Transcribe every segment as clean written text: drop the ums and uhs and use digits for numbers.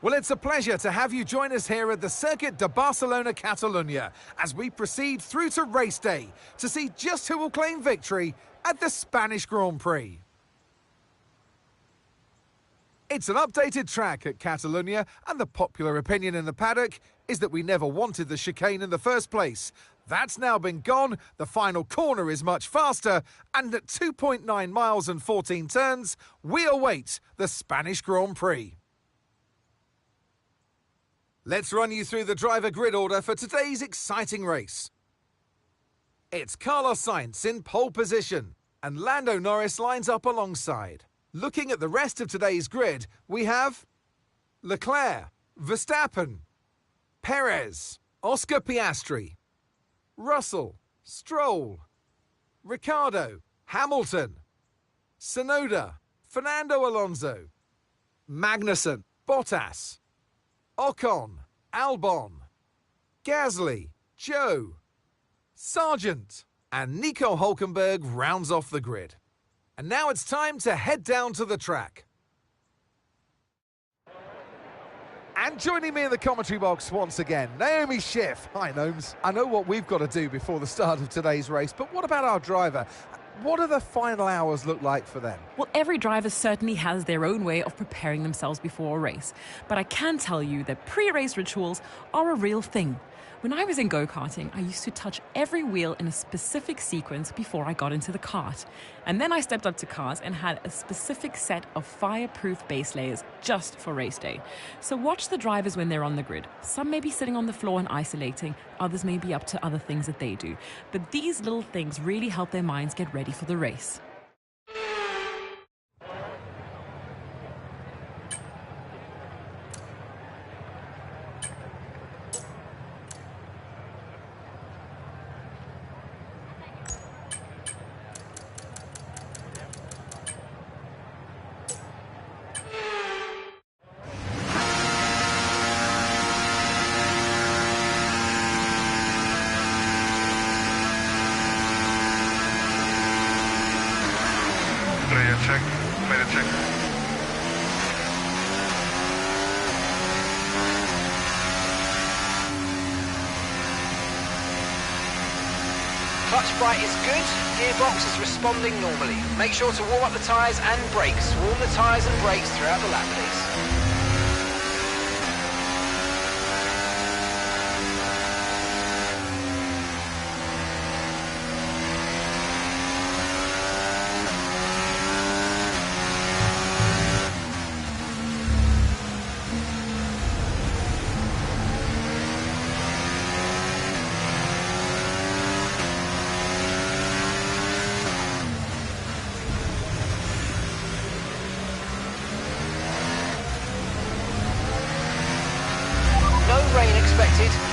Well, it's a pleasure to have you join us here at the Circuit de Barcelona, Catalunya, as we proceed through to race day to see just who will claim victory at the Spanish Grand Prix. It's an updated track at Catalunya, and the popular opinion in the paddock is that we never wanted the chicane in the first place. That's now been gone, the final corner is much faster, and at 2.9 miles and 14 turns, we await the Spanish Grand Prix. Let's run you through the driver grid order for today's exciting race. It's Carlos Sainz in pole position, and Lando Norris lines up alongside. Looking at the rest of today's grid, we have Leclerc, Verstappen, Perez, Oscar Piastri, Russell, Stroll, Ricciardo, Hamilton, Tsunoda, Fernando Alonso, Magnussen, Bottas, Ocon, Albon, Gasly, Joe, Sargent, and Nico Hülkenberg rounds off the grid. And now it's time to head down to the track. And joining me in the commentary box once again, Naomi Schiff. Hi, Gnomes. I know what we've got to do before the start of today's race, but what about our driver? What do the final hours look like for them? Well, every driver certainly has their own way of preparing themselves before a race. But I can tell you that pre-race rituals are a real thing. When I was in go-karting, I used to touch every wheel in a specific sequence before I got into the kart. And then I stepped up to cars and had a specific set of fireproof base layers just for race day. So watch the drivers when they're on the grid. Some may be sitting on the floor and isolating, others may be up to other things that they do. But these little things really help their minds get ready for the race. Check, made a check. Clutch bright is good, gearbox is responding normally. Make sure to warm up the tyres and brakes. Warm the tyres and brakes throughout the lap, please.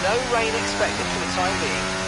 No rain expected for the time being.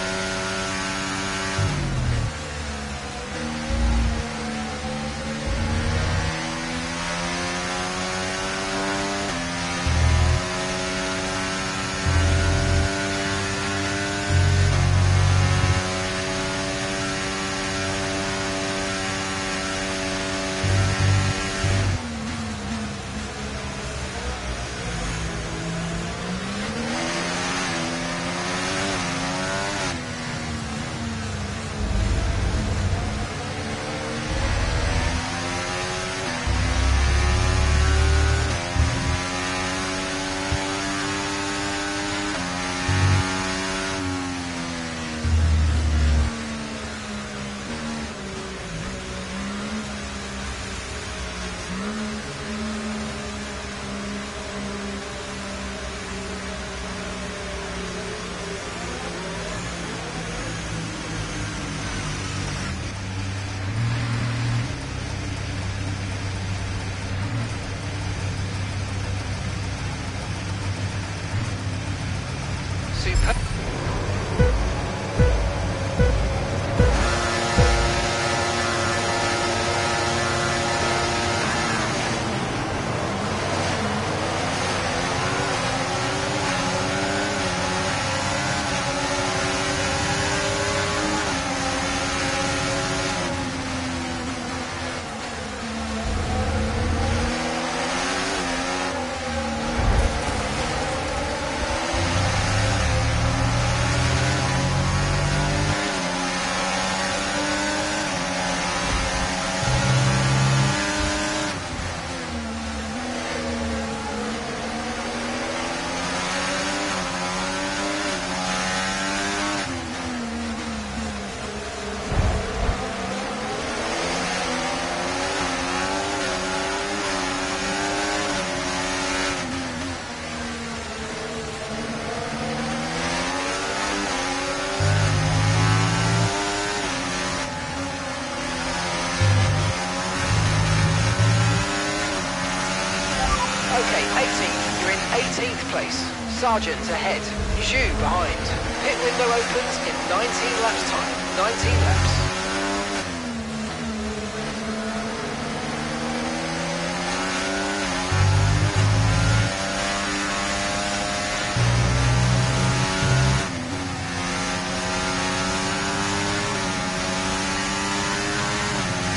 Sergeant ahead. Shoe behind. Pit window opens in 19 laps time. 19 laps.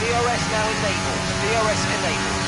DRS now enabled. DRS enabled.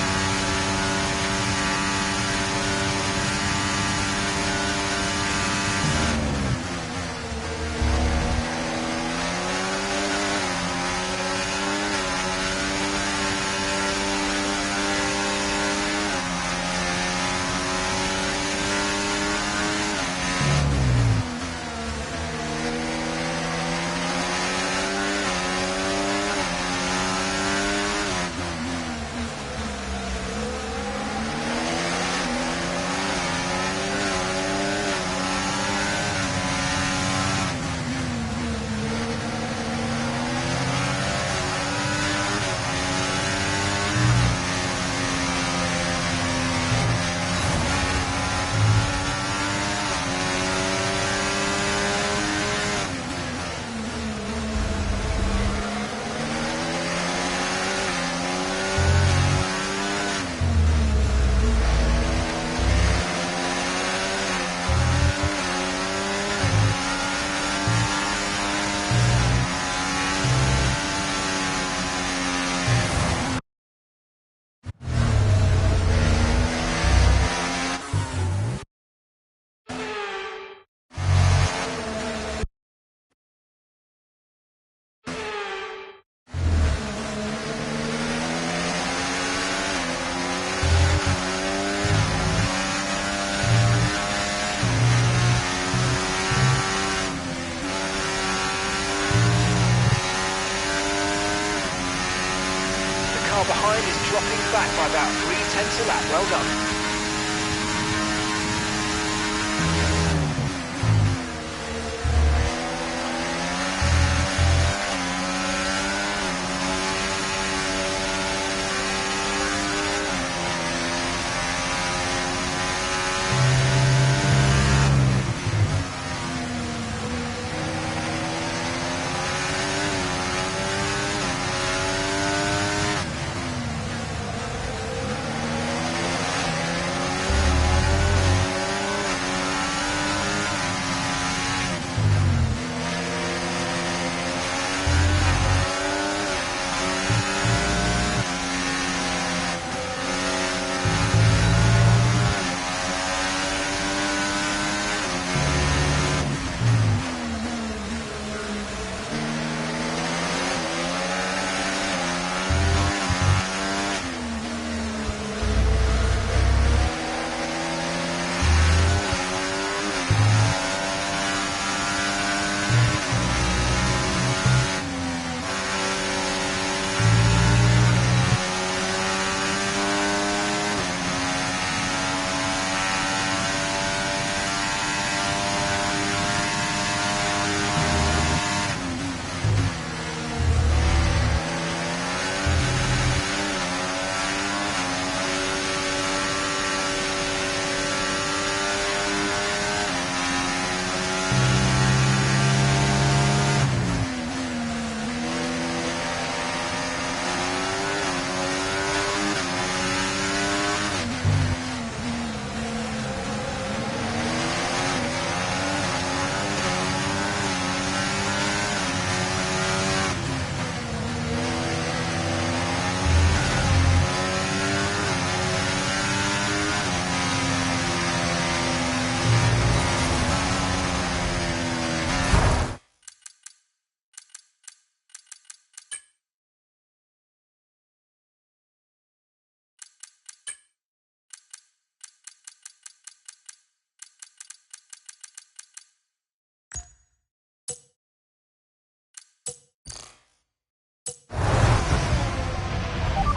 Behind is dropping back by about 3/10 a lap. Well done.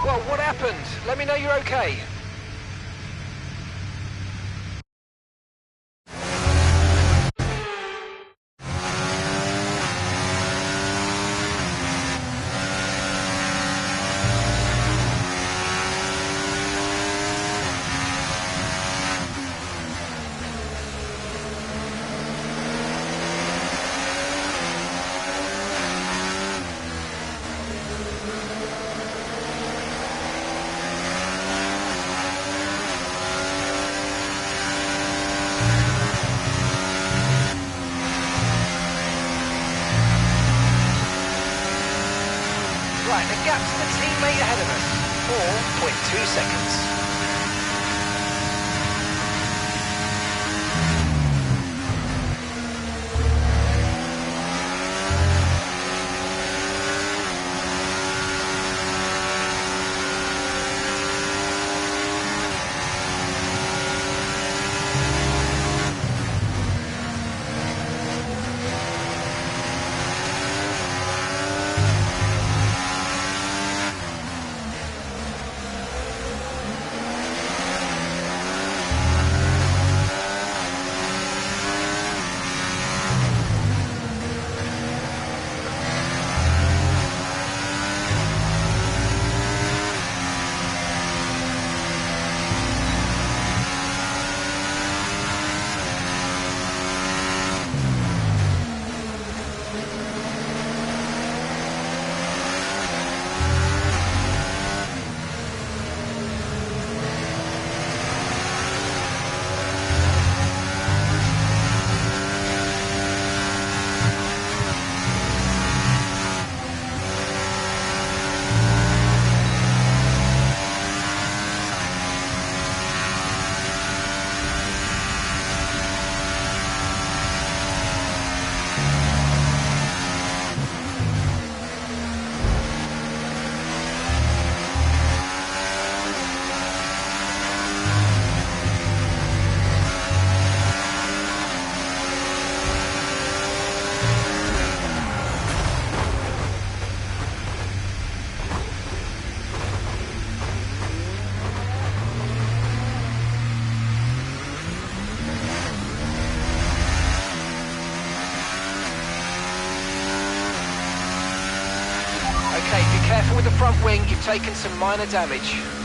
Well, what happened? Let me know you're okay. The gap to the teammate ahead of us, 4.2 seconds. Okay, be careful with the front wing, you've taken some minor damage.